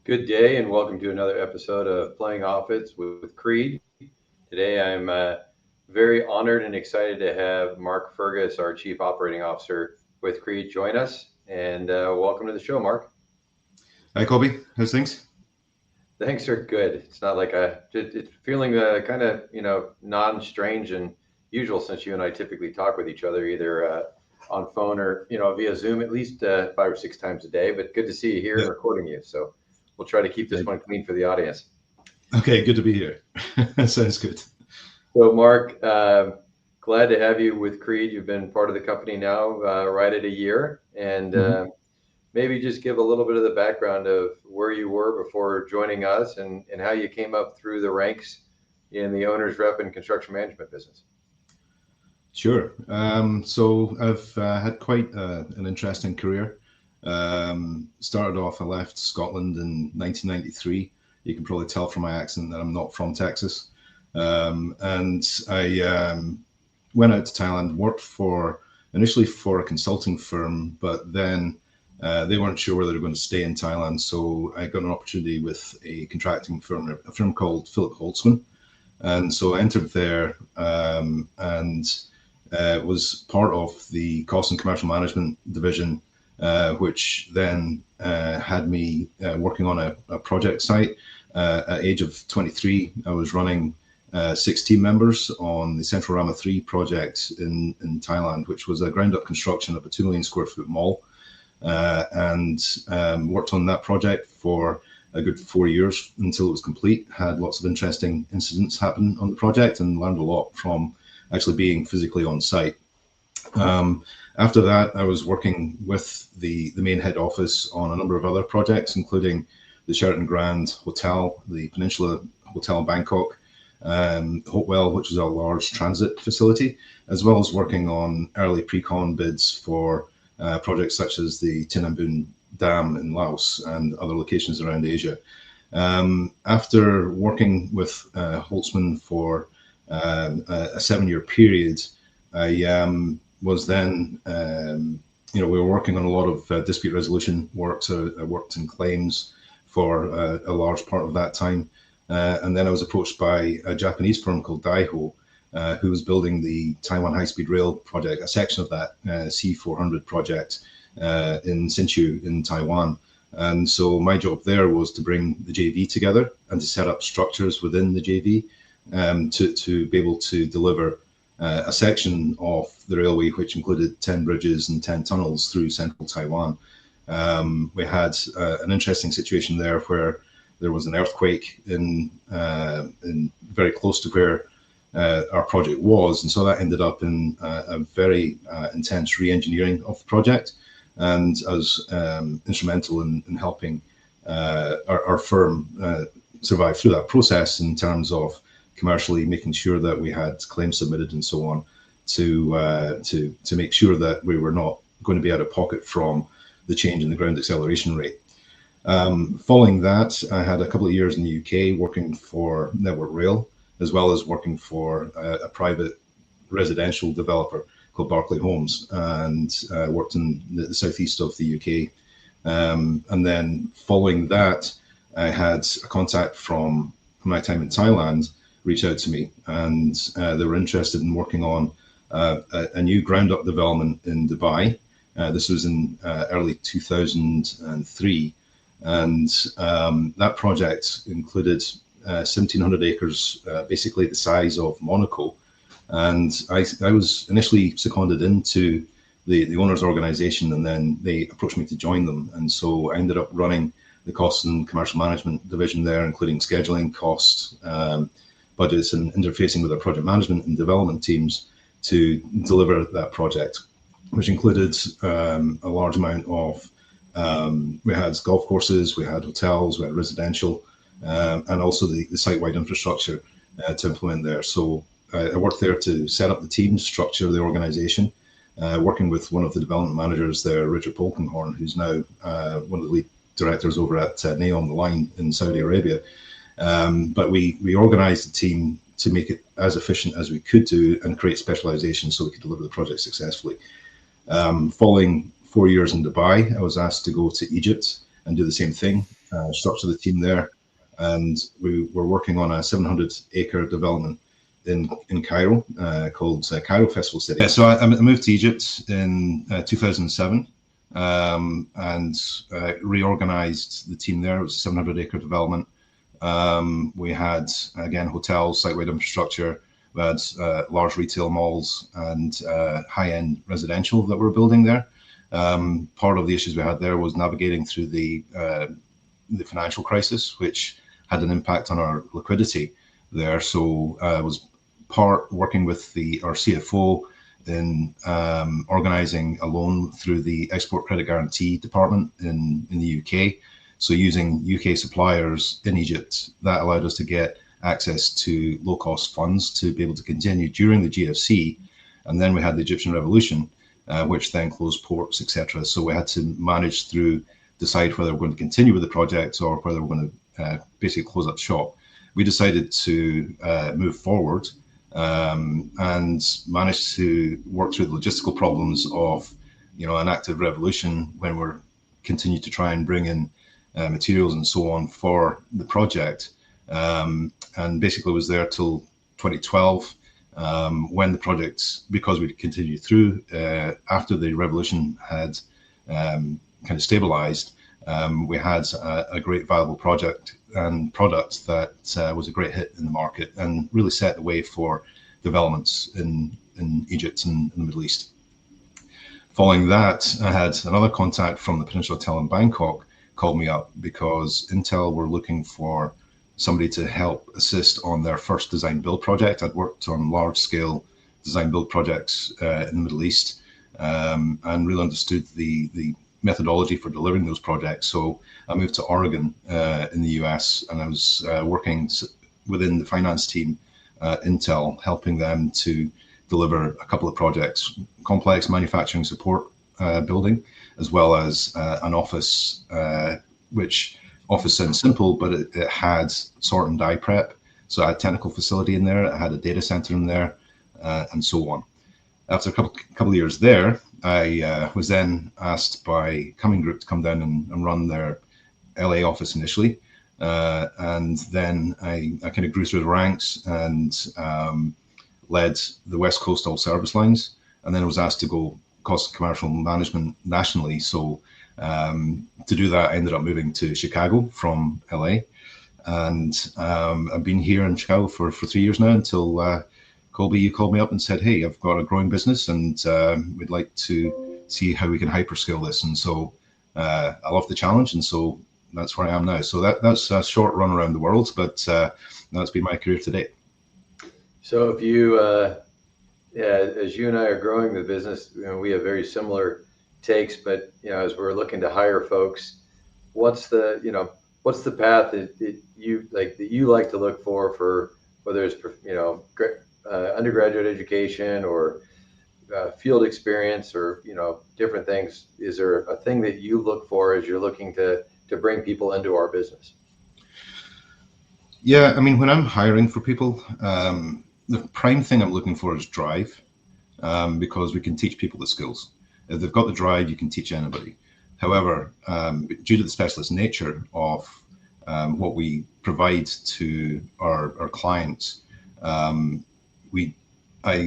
Good day and welcome to another episode of Playing Offense with CREDE. Today I'm very honored and excited to have Mark Fergus, our Chief Operating Officer with CREDE, join us. And welcome to the show, Mark. Hi, Colby. How's things? Things are good. It's not like it's feeling kind of, non-strange and usual since you and I typically talk with each other either on phone or, via Zoom at least 5 or 6 times a day. But good to see you here and recording you. So we'll try to keep this one clean for the audience. Okay, good to be here. Sounds good. So, Mark, glad to have you with CREDE. You've been part of the company now right at a year. And maybe just give a little bit of the background of where you were before joining us and how you came up through the ranks in the owner's rep and construction management business. Sure. So I've had quite an interesting career. Started off, I left Scotland in 1993. You can probably tell from my accent that I'm not from Texas. And I went out to Thailand, worked initially for a consulting firm, but then they weren't sure whether they were going to stay in Thailand. So I got an opportunity with a contracting firm, a firm called Philip Holtzman. And so I entered there and was part of the cost and commercial management division, which then had me working on a project site. At age of 23, I was running 6 team members on the Central Rama 3 project in Thailand, which was a ground-up construction of a 2 million square foot mall, and worked on that project for a good 4 years until it was complete. Had lots of interesting incidents happen on the project and learned a lot from actually being physically on site. After that, I was working with the main head office on a number of other projects, including the Sheraton Grand Hotel, the Peninsula Hotel Bangkok, Hopewell, which is a large transit facility, as well as working on early pre-con bids for projects such as the Tinamboon Dam in Laos and other locations around Asia. After working with Holtzman for a 7-year period, I was then, we were working on a lot of dispute resolution work. So I worked in claims for a large part of that time. And then I was approached by a Japanese firm called Daiho, who was building the Taiwan high-speed rail project, a section of that C400 project in Hsinchu in Taiwan. And so my job there was to bring the JV together and to set up structures within the JV to be able to deliver a section of the railway, which included 10 bridges and 10 tunnels through central Taiwan. We had an interesting situation there where there was an earthquake in very close to where our project was, and so that ended up in a very intense re-engineering of the project, and I was instrumental in helping our firm survive through that process in terms of commercially making sure that we had claims submitted and so on to make sure that we were not going to be out of pocket from the change in the ground acceleration rate. Following that, I had a couple of years in the UK working for Network Rail, as well as working for a private residential developer called Berkeley Homes, and worked in the southeast of the UK. And then following that, I had a contact from my time in Thailand reach out to me, and they were interested in working on a new ground-up development in Dubai. This was in early 2003, and that project included 1,700 acres, basically the size of Monaco. And I was initially seconded into the owner's organization, and then they approached me to join them. And so I ended up running the cost and commercial management division there, including scheduling, costs, budgets, and interfacing with our project management and development teams to deliver that project, which included a large amount of, we had golf courses, we had hotels, we had residential, and also the site-wide infrastructure to implement there. So I worked there to set up the team, structure the organization, working with one of the development managers there, Richard Polkenhorn, who's now one of the lead directors over at Neom the Line in Saudi Arabia. But we organized the team to make it as efficient as we could do and create specialization so we could deliver the project successfully. Following 4 years in Dubai, I was asked to go to Egypt and do the same thing, structure the team there. And we were working on a 700-acre development in Cairo called Cairo Festival City. So I moved to Egypt in 2007 and reorganized the team there. It was a 700-acre development. We had, again, hotels, site-wide infrastructure. We had large retail malls and high-end residential that we're building there. Part of the issues we had there was navigating through the financial crisis, which had an impact on our liquidity there. So I was part working with our CFO in organizing a loan through the Export Credit Guarantee Department in the UK. So using UK suppliers in Egypt, that allowed us to get access to low-cost funds to be able to continue during the GFC. And then we had the Egyptian Revolution, which then closed ports, etc. So we had to manage through, decide whether we're going to continue with the project or whether we're going to basically close up shop. We decided to move forward and managed to work through the logistical problems of, an active revolution when we're continued to try and bring in materials and so on for the project. And basically was there till 2012 when the project, because we continued through after the revolution had kind of stabilized, we had a great viable project and product that was a great hit in the market and really set the way for developments in Egypt and in the Middle East. Following that, I had another contact from the Peninsula Hotel in Bangkok called me up because Intel were looking for somebody to help assist on their first design build project. I'd worked on large scale design build projects in the Middle East and really understood the methodology for delivering those projects. So I moved to Oregon in the US, and I was working within the finance team Intel, helping them to deliver a couple of projects, complex manufacturing support building, as well as an office, which office sounds simple, but it had sort and die prep. So I had a technical facility in there, I had a data center in there, and so on. After a couple of years there, I was then asked by Cumming Group to come down and run their LA office initially. And then I kind of grew through the ranks and led the West Coast all service lines. And then I was asked to go cost commercial management nationally. So to do that, I ended up moving to Chicago from LA. And I've been here in Chicago for 3 years now until Colby, you called me up and said, hey, I've got a growing business and we'd like to see how we can hyperscale this. And so I love the challenge. And so that's where I am now. So that's a short run around the world, but that's been my career to date. So if you, as you and I are growing the business, we have very similar takes, but as we're looking to hire folks, what's the path that you like to look for whether it's undergraduate education or field experience or different things? Is there a thing that you look for as you're looking to bring people into our business? Yeah, I mean, when I'm hiring for people, the prime thing I'm looking for is drive, because we can teach people the skills. If they've got the drive, you can teach anybody. However, due to the specialist nature of what we provide to our clients, I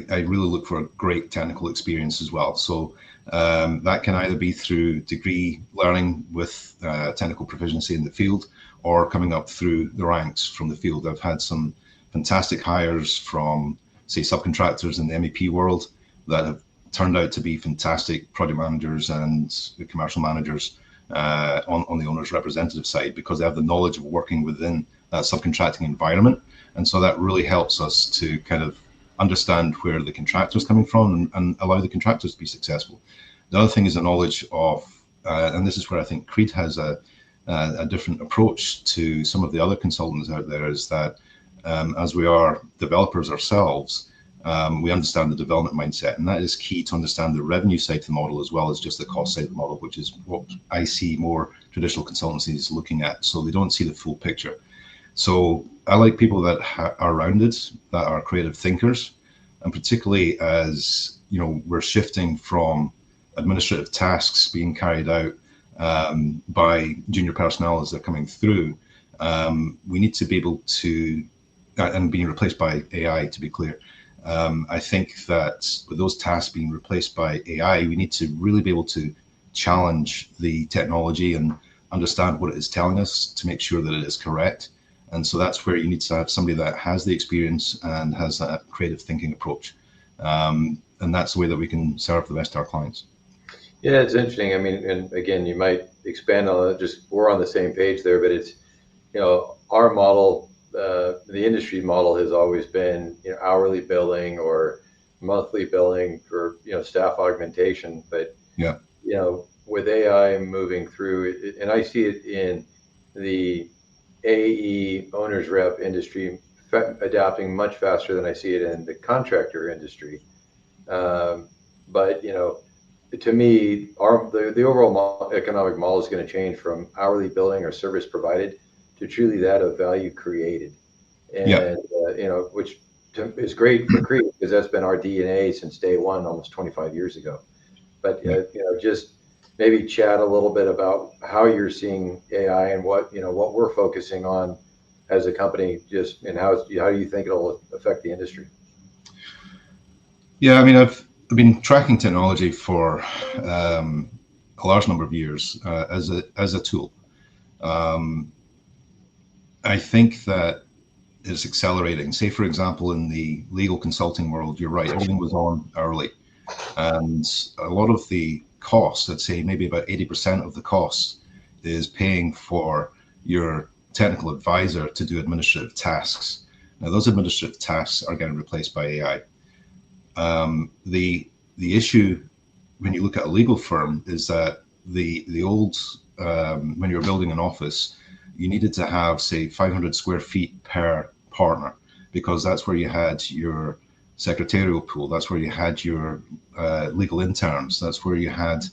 really look for a great technical experience as well. So that can either be through degree learning with technical proficiency in the field or coming up through the ranks from the field. I've had some fantastic hires from, say, subcontractors in the MEP world that have turned out to be fantastic project managers and commercial managers on the owner's representative side because they have the knowledge of working within that subcontracting environment. And so that really helps us to kind of understand where the contractor is coming from and allow the contractors to be successful. The other thing is the knowledge of, and this is where I think CREDE has a different approach to some of the other consultants out there, is that as we are developers ourselves, we understand the development mindset, and that is key to understand the revenue side of the model as well as just the cost side of the model, which is what I see more traditional consultancies looking at. So they don't see the full picture. So I like people that are rounded, that are creative thinkers, and particularly as we're shifting from administrative tasks being carried out by junior personnel as they're coming through. We need to be able to, and being replaced by AI, to be clear. I think that with those tasks being replaced by AI, we need to really be able to challenge the technology and understand what it is telling us to make sure that it is correct. And so that's where you need to have somebody that has the experience and has that creative thinking approach. And that's the way that we can serve the best of our clients. Yeah, it's interesting. I mean, and again, you might expand on it. Just we're on the same page there, but it's our model, the industry model has always been hourly billing or monthly billing for staff augmentation. But Yeah. with AI moving through, and I see it in the AE owners rep industry adapting much faster than I see it in the contractor industry. Um, but to me, the overall economic model is going to change from hourly billing or service provided to truly that of value created, Yeah. and which is great for CREDE because that's been our DNA since day one, almost 25 years ago. But Yeah. just maybe chat a little bit about how you're seeing AI and what we're focusing on as a company, just and how do you think it'll affect the industry? Yeah. I mean, I've been tracking technology for a large number of years as a tool. Um, I think that it's accelerating. Say, for example, in the legal consulting world, you're right, everything was on early. And a lot of the costs, I'd say maybe about 80% of the cost is paying for your technical advisor to do administrative tasks. Now, those administrative tasks are getting replaced by AI. The issue when you look at a legal firm is that the old when you were building an office, you needed to have say 500 square feet per partner because that's where you had your secretarial pool, that's where you had your legal interns, that's where you had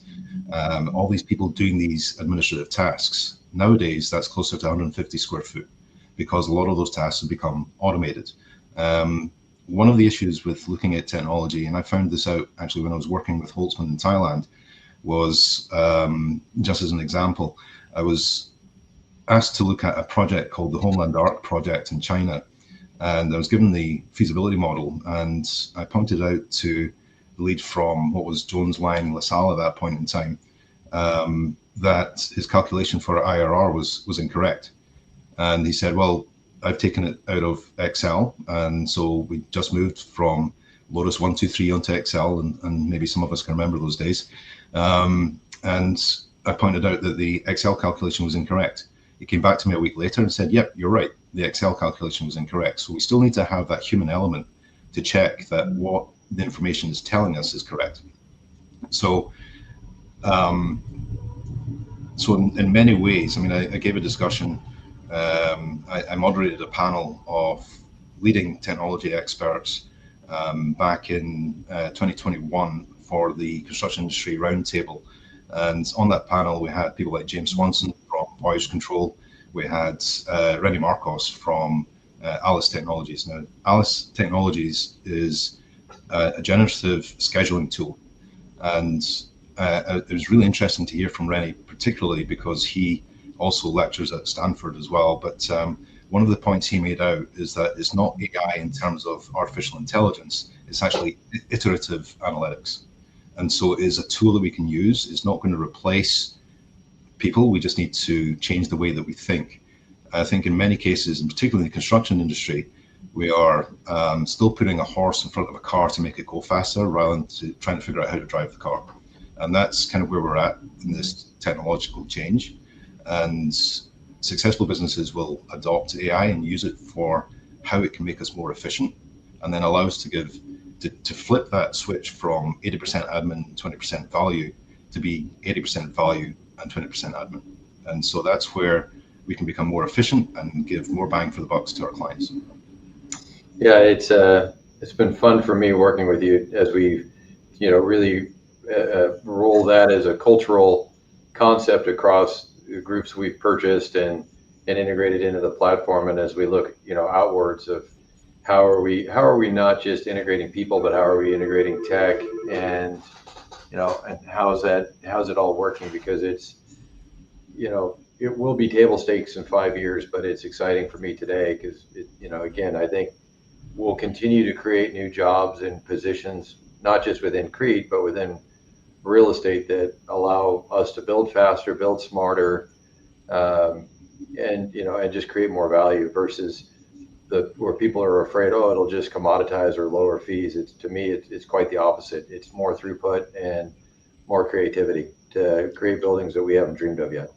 all these people doing these administrative tasks. Nowadays, that's closer to 150 square foot because a lot of those tasks have become automated. One of the issues with looking at technology, and I found this out actually when I was working with Holtzman in Thailand, was just as an example, I was asked to look at a project called the Homeland Arc project in China. And I was given the feasibility model, and I pointed out to the lead from what was Jones Lang LaSalle at that point in time that his calculation for IRR was incorrect. And he said, well, I've taken it out of Excel. And so we just moved from Lotus 123 onto Excel, and maybe some of us can remember those days. And I pointed out that the Excel calculation was incorrect. He came back to me a week later and said, yep, you're right. The Excel calculation was incorrect. So we still need to have that human element to check that what the information is telling us is correct. So, in many ways, I mean, I gave a discussion. I moderated a panel of leading technology experts back in 2021 for the construction industry roundtable. And on that panel, we had people like James Swanson from Voyage Control. We had Rennie Marcos from Alice Technologies. Now, Alice Technologies is a generative scheduling tool. And it was really interesting to hear from Rennie, particularly because he also lectures at Stanford as well. But one of the points he made out is that it's not AI in terms of artificial intelligence, it's actually iterative analytics. And so it is a tool that we can use. It's not going to replace people. We just need to change the way that we think. I think in many cases, and particularly in the construction industry, we are still putting a horse in front of a car to make it go faster rather than trying to figure out how to drive the car. And that's kind of where we're at in this technological change. And successful businesses will adopt AI and use it for how it can make us more efficient, and then allow us to flip that switch from 80% admin and 20% value to be 80% value and 20% admin. And so that's where we can become more efficient and give more bang for the bucks to our clients. Yeah, it's been fun for me working with you as we really roll that as a cultural concept across the groups we've purchased, and and integrate it into the platform. And as we look, outwards of how are we not just integrating people, but how are we integrating tech, and and how's it all working? Because it will be table stakes in 5 years, but it's exciting for me today because again, I think we'll continue to create new jobs and positions, not just within CREDE, but within real estate, that allow us to build faster, build smarter, and just create more value versus where people are afraid, oh, it'll just commoditize or lower fees. To me, it's quite the opposite. It's more throughput and more creativity to create buildings that we haven't dreamed of yet.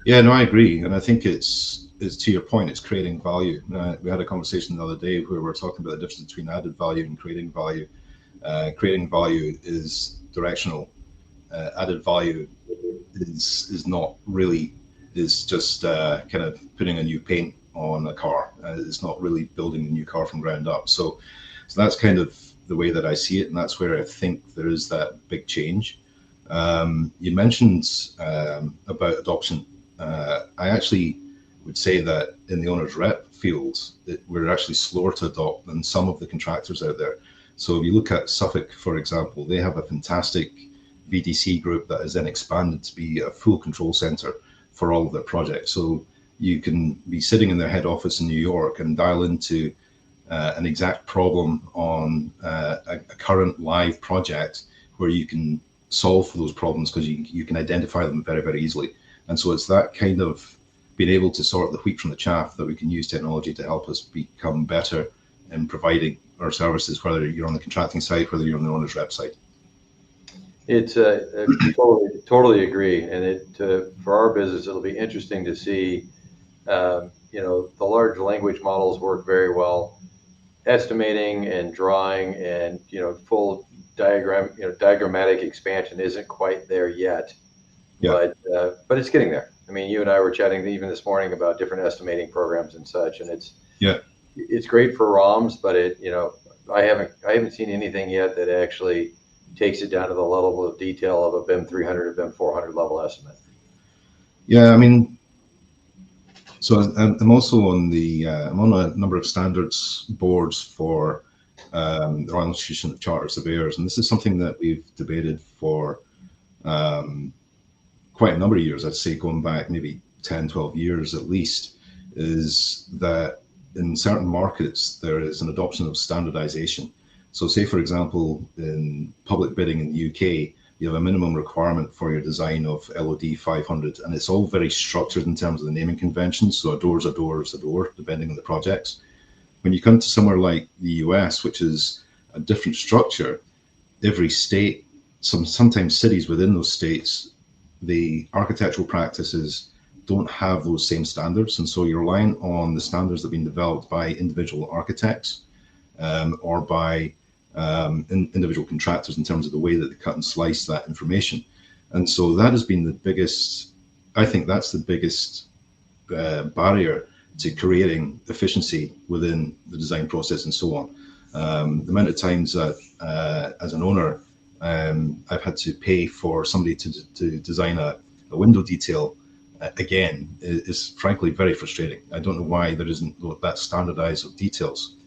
Yeah, no, I agree, and I think it's to your point. It's creating value. We had a conversation the other day where we were talking about the difference between added value and creating value. Creating value is directional. Added value is not really, is just kind of putting a new paint on a car. It's not really building a new car from ground up. So that's kind of the way that I see it, and that's where I think there is that big change. You mentioned about adoption. I actually would say that in the owner's rep field, we're actually slower to adopt than some of the contractors out there. So if you look at Suffolk, for example, they have a fantastic VDC group that is then expanded to be a full control center for all of their projects. So you can be sitting in their head office in New York and dial into an exact problem on a current live project where you can solve for those problems because you can identify them very, very easily. And so it's that kind of being able to sort the wheat from the chaff that we can use technology to help us become better in providing our services, whether you're on the contracting side, whether you're on the owner's rep side. It's totally agree, and for our business, it'll be interesting to see. The large language models work very well. Estimating and drawing and full diagrammatic expansion isn't quite there yet. Yeah. But it's getting there. I mean, you and I were chatting even this morning about different estimating programs and such, and it's great for ROMs, but I haven't seen anything yet that actually takes it down to the level of detail of a BIM 300 or BIM 400 level estimate. Yeah, I mean, so I'm also on I'm on a number of standards boards for the Royal Institution of Chartered Surveyors, and this is something that we've debated for quite a number of years. I'd say going back maybe 10, 12 years at least, is that in certain markets there is an adoption of standardization. So say, for example, in public bidding in the UK, you have a minimum requirement for your design of LOD 500, and it's all very structured in terms of the naming conventions. So a door is a door is a door, depending on the projects. When you come to somewhere like the US, which is a different structure, every state, sometimes cities within those states, the architectural practices don't have those same standards. And so you're relying on the standards that have been developed by individual architects or by individual contractors in terms of the way that they cut and slice that information. And so that has been the biggest, I think that's the biggest barrier to creating efficiency within the design process and so on. The amount of times that as an owner, I've had to pay for somebody to design a window detail again is frankly very frustrating. I don't know why there isn't that standardized of details.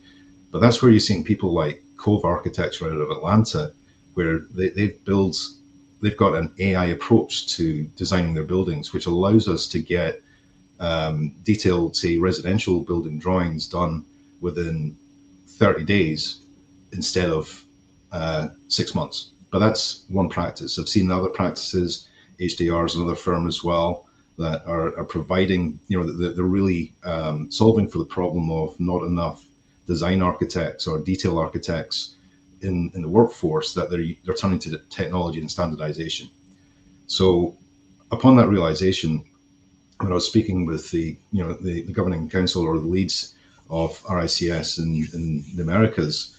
But that's where you're seeing people like Cove Architecture out of Atlanta, where they've got an AI approach to designing their buildings, which allows us to get detailed, say, residential building drawings done within 30 days instead of 6 months. But that's one practice. I've seen other practices, HDR is another firm as well, that are providing, they're really solving for the problem of not enough design architects or detail architects in the workforce, that they're turning to the technology and standardization. So upon that realization, when I was speaking with the governing council or the leads of RICS in the Americas,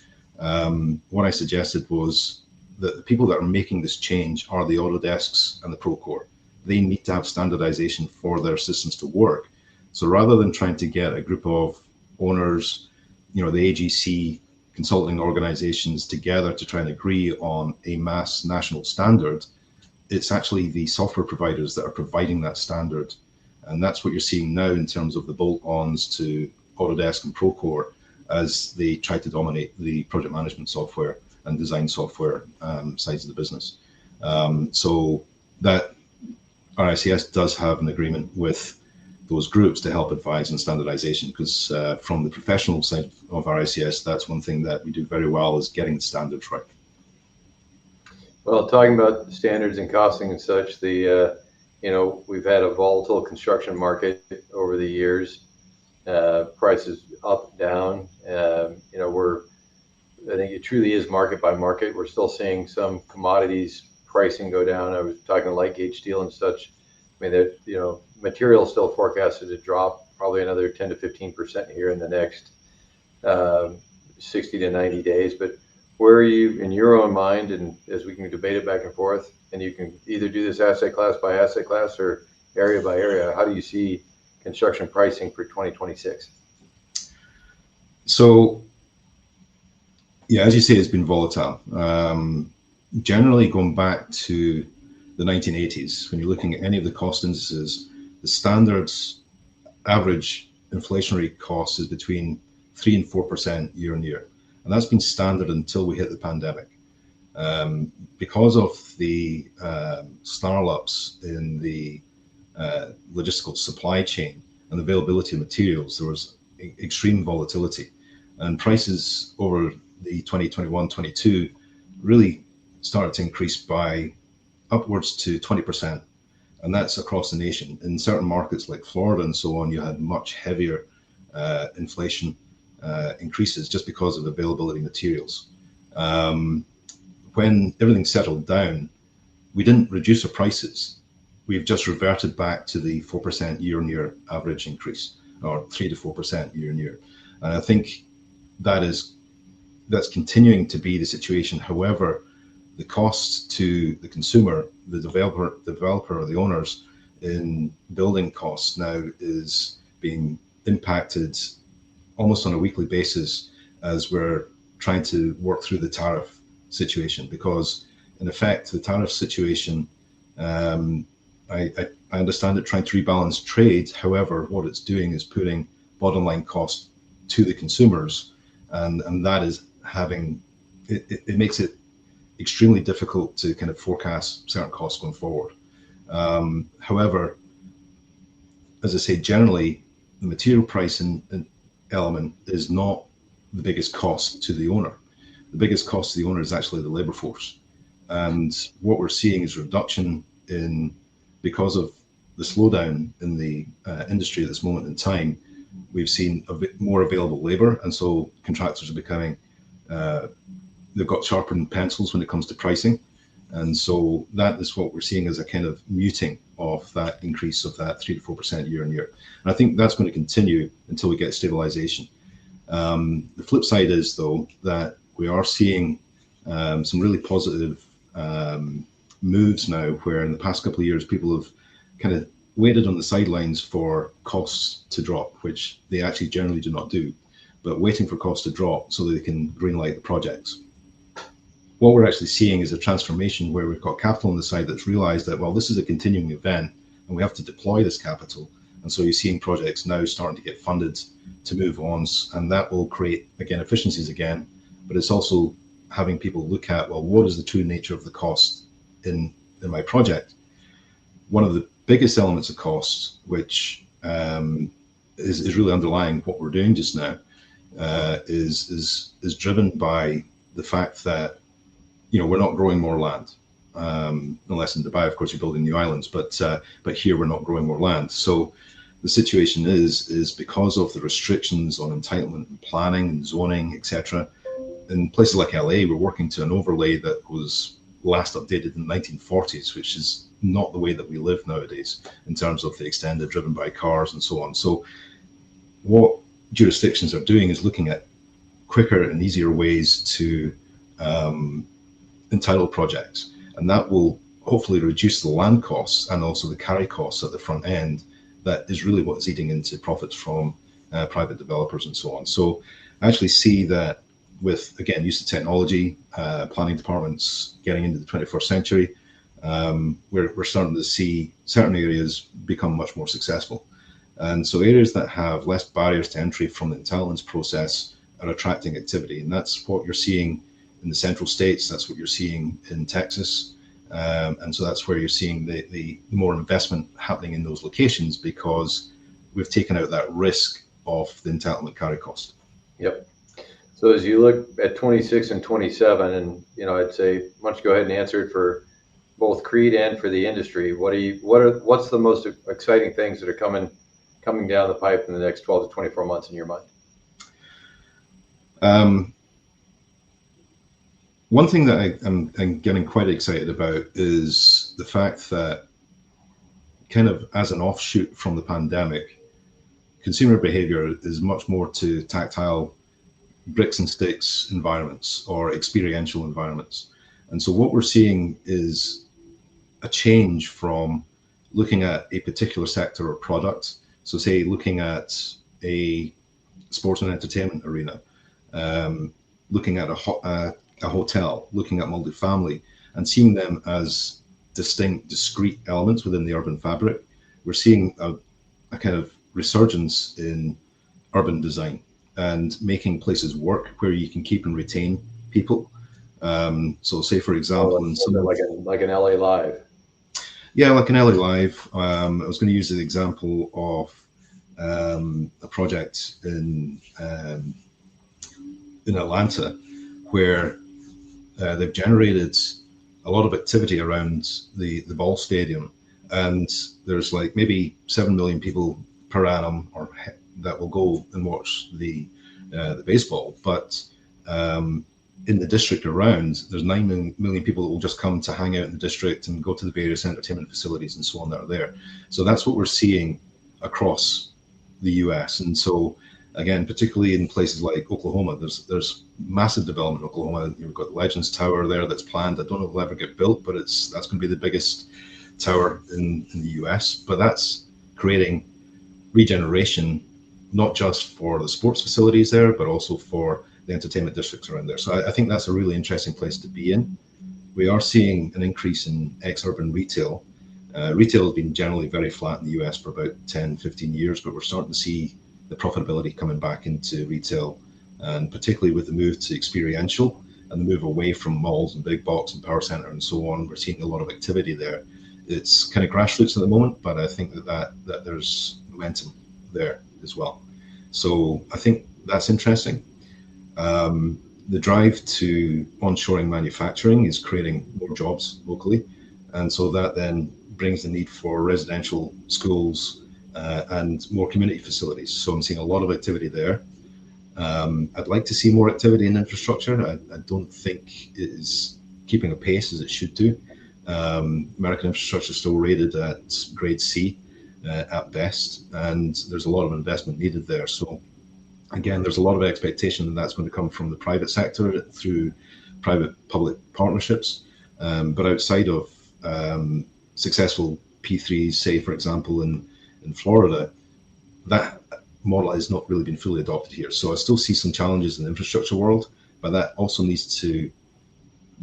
what I suggested was that the people that are making this change are the Autodesks and the Procore. They need to have standardization for their systems to work. So rather than trying to get a group of owners, the AGC consulting organizations together to try and agree on a mass national standard, it's actually the software providers that are providing that standard And that's what you're seeing now in terms of the bolt-ons to Autodesk and Procore as they try to dominate the project management software and design software sides of the business. So that RICS does have an agreement with those groups to help advise on standardization, because from the professional side of RICS, that's one thing that we do very well, is getting the standards right. Well, talking about standards and costing and such, we've had a volatile construction market over the years. Prices up, down. I think it truly is market by market. We're still seeing some commodities pricing go down. I was talking light gauge steel and such. I mean, material still forecasted to drop probably another 10 to 15% here in the next 60 to 90 days. But where are you in your own mind, and as we can debate it back and forth, and you can either do this asset class by asset class or area by area, how do you see construction pricing for 2026? So, yeah, as you say, it's been volatile. Generally, going back to the 1980s, when you're looking at any of the cost indices, the standards average inflationary cost is between 3 and 4% year on year. And that's been standard until we hit the pandemic. Because of the snarl-ups in the logistical supply chain and availability of materials, there was extreme volatility. And prices over the 2021-22 really started to increase by upwards to 20%. And that's across the nation. In certain markets like Florida and so on, you had much heavier inflation increases just because of availability of materials. When everything settled down, we didn't reduce our prices. We've just reverted back to the 4% year-on-year average increase, or 3 to 4% year-on-year. And I think that's continuing to be the situation. However, the cost to the consumer, the developer or the owners in building costs now is being impacted almost on a weekly basis as we're trying to work through the tariff situation, because in effect, the tariff situation, I understand it trying to rebalance trade. However, what it's doing is putting bottom line cost to the consumers, and that is having, it makes it extremely difficult to kind of forecast certain costs going forward. However, as I say, generally, the material price element is not the biggest cost to the owner. The biggest cost to the owner is actually the labor force. And what we're seeing is reduction because of the slowdown in the industry at this moment in time. We've seen a bit more available labor, and so contractors are becoming, they've got sharpened pencils when it comes to pricing. And so that is what we're seeing as a kind of muting of that increase of that 3 to 4% year on year. And I think that's going to continue until we get stabilization. The flip side is, though, that we are seeing some really positive moves now, where in the past couple of years, people have kind of waited on the sidelines for costs to drop, which they actually generally do not do, but waiting for costs to drop so that they can greenlight the projects. What we're actually seeing is a transformation where we've got capital on the side that's realized that, well, this is a continuing event and we have to deploy this capital. And so you're seeing projects now starting to get funded to move on, and that will create, again, efficiencies again, but it's also having people look at, well, what is the true nature of the cost in my project? One of the biggest elements of costs, which is really underlying what we're doing just now, is driven by the fact that we're not growing more land, unless in Dubai, of course, you're building new islands, but here we're not growing more land. So the situation is because of the restrictions on entitlement and planning and zoning, etc. In places like LA, we're working to an overlay that was last updated in the 1940s, which is not the way that we live nowadays in terms of the extended driven by cars and so on. So what jurisdictions are doing is looking at quicker and easier ways to entitle projects, and that will hopefully reduce the land costs and also the carry costs at the front end. That is really what's eating into profits from private developers and so on. So I actually see that with, again, use of technology, planning departments getting into the 21st century, we're starting to see certain areas become much more successful. And so areas that have less barriers to entry from the intelligence process are attracting activity. And that's what you're seeing in the central states. That's what you're seeing in Texas. And so that's where you're seeing the more investment happening in those locations, because we've taken out that risk of the entitlement carry cost. Yep. So as you look at 26 and 27, and I'd say, why don't you go ahead and answer it for both CREDE and for the industry? What's the most exciting things that are coming down the pipe in the next 12 to 24 months in your mind? One thing that I'm getting quite excited about is the fact that, kind of as an offshoot from the pandemic, consumer behavior is much more to tactile bricks and sticks environments or experiential environments. And so what we're seeing is a change from looking at a particular sector or product. So say looking at a sports and entertainment arena, looking at a hotel, looking at multifamily, and seeing them as discrete elements within the urban fabric. We're seeing a kind of resurgence in urban design and making places work where you can keep and retain people. So say, for example, like an LA Live. Yeah, like an LA Live. I was going to use the example of a project in Atlanta, where they've generated a lot of activity around the ball stadium, and there's like maybe 7 million people per annum or that will go and watch the baseball, but in the district around, there's 9 million people that will just come to hang out in the district and go to the various entertainment facilities and so on that are there. So that's what we're seeing across the US. And so again, particularly in places like Oklahoma, there's massive development in Oklahoma. You've got the Legends Tower there that's planned. I don't know if it'll ever get built, but that's going to be the biggest tower in the US. But that's creating regeneration, not just for the sports facilities there, but also for the entertainment districts around there. So I think that's a really interesting place to be in. We are seeing an increase in ex-urban retail. Retail has been generally very flat in the US for about 10, 15 years, but we're starting to see the profitability coming back into retail, and particularly with the move to experiential and the move away from malls and big box and power center and so on. We're seeing a lot of activity there. It's kind of grassroots at the moment, but I think that there's momentum there as well. So I think that's interesting. The drive to onshoring manufacturing is creating more jobs locally, and so that then brings the need for residential schools and more community facilities. So I'm seeing a lot of activity there. I'd like to see more activity in infrastructure. I don't think it is keeping a pace as it should do. American infrastructure is still rated at grade C at best, and there's a lot of investment needed there. So again, there's a lot of expectation that that's going to come from the private sector through private-public partnerships. But outside of successful P3s, say, for example, in Florida, that model has not really been fully adopted here. So I still see some challenges in the infrastructure world, but that also needs to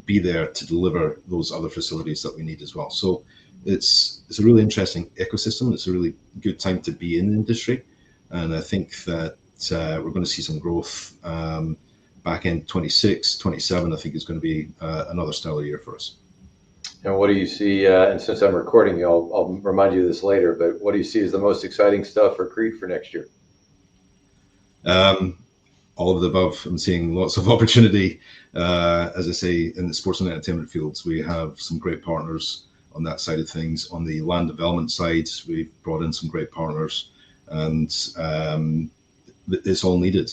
be there to deliver those other facilities that we need as well. So it's a really interesting ecosystem. It's a really good time to be in the industry. And I think that we're going to see some growth back in 26, 27, I think is going to be another stellar year for us. And what do you see, and since I'm recording you, I'll remind you of this later, but what do you see as the most exciting stuff for CREDE for next year? All of the above. I'm seeing lots of opportunity, as I say, in the sports and entertainment fields. We have some great partners on that side of things. On the land development side, we've brought in some great partners, and it's all needed,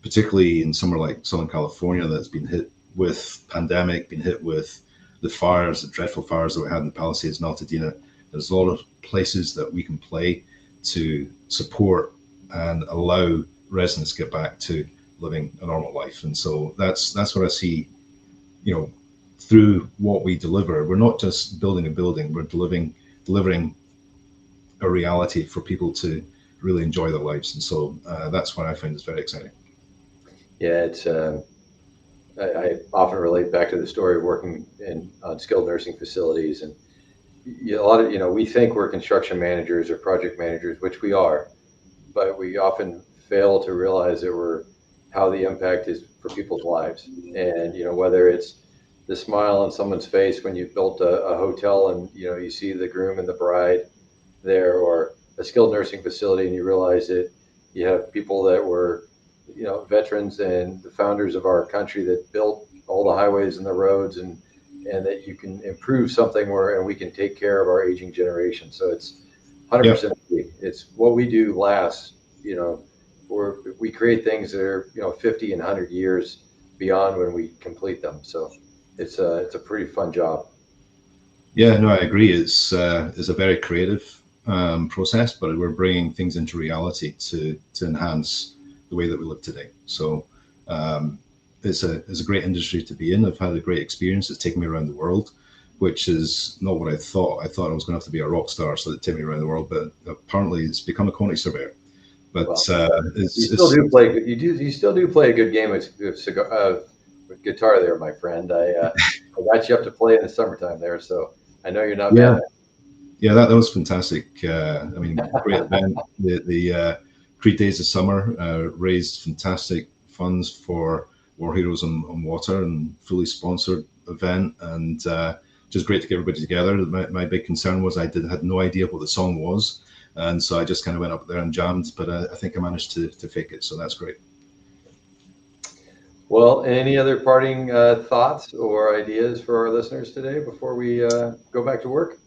particularly in somewhere like Southern California that's been hit with pandemic, been hit with the fires, the dreadful fires that we had in the Palisades and Altadena. There's a lot of places that we can play to support and allow residents to get back to living a normal life. And so that's what I see, through what we deliver. We're not just building a building, we're delivering a reality for people to really enjoy their lives. And so that's what I find is very exciting. Yeah, it's I often relate back to the story of working in on skilled nursing facilities, and a lot of, we think we're construction managers or project managers, which we are, but we often fail to realize that we're how the impact is for people's lives. And whether it's the smile on someone's face when you've built a hotel and you see the groom and the bride there, or a skilled nursing facility and you realize that you have people that were veterans and the founders of our country that built all the highways and the roads, and that you can improve something where and we can take care of our aging generation. So it's Yeah. 100% free. It's what we do lasts, we create things that are 50 and 100 years beyond when we complete them. So it's a pretty fun job. Yeah, no, I agree. It's a very creative process, but we're bringing things into reality to enhance the way that we live today. So it's a great industry to be in. I've had a great experience. It's taken me around the world, which is not what I thought. I thought I was going to have to be a rock star so that take me around the world, but apparently it's become a quantity surveyor. But Well, you still do play. You still do play a good game with guitar there, my friend. I got you up to play in the summertime there, so I know you're not yeah, bad at it. yeah, that was fantastic. I mean, great event. The CREDE Days of Summer raised fantastic funds for War Heroes on Water, and fully sponsored event, and just great to get everybody together. My big concern was I had no idea what the song was, and so I just kind of went up there and jammed. But I think I managed to fake it, so that's great. Well, any other parting thoughts or ideas for our listeners today before we go back to work?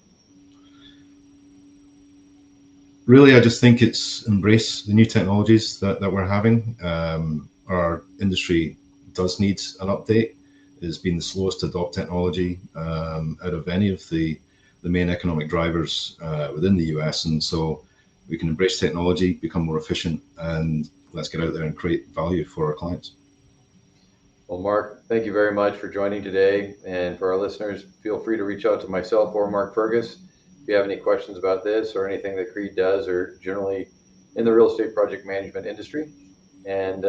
Really, I just think it's embrace the new technologies that we're having. Our industry does need an update. It's been the slowest to adopt technology out of any of the main economic drivers within the US. And so we can embrace technology, become more efficient, and let's get out there and create value for our clients. Well, Mark, thank you very much for joining today. And for our listeners, feel free to reach out to myself or Mark Fergus if you have any questions about this or anything that CREDE does or generally in the real estate project management industry. And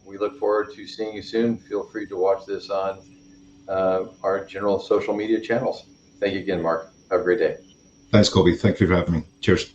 we look forward to seeing you soon. Feel free to watch this on our general social media channels. Thank you again, Mark. Have a great day. Thanks, Colby. Thank you for having me. Cheers.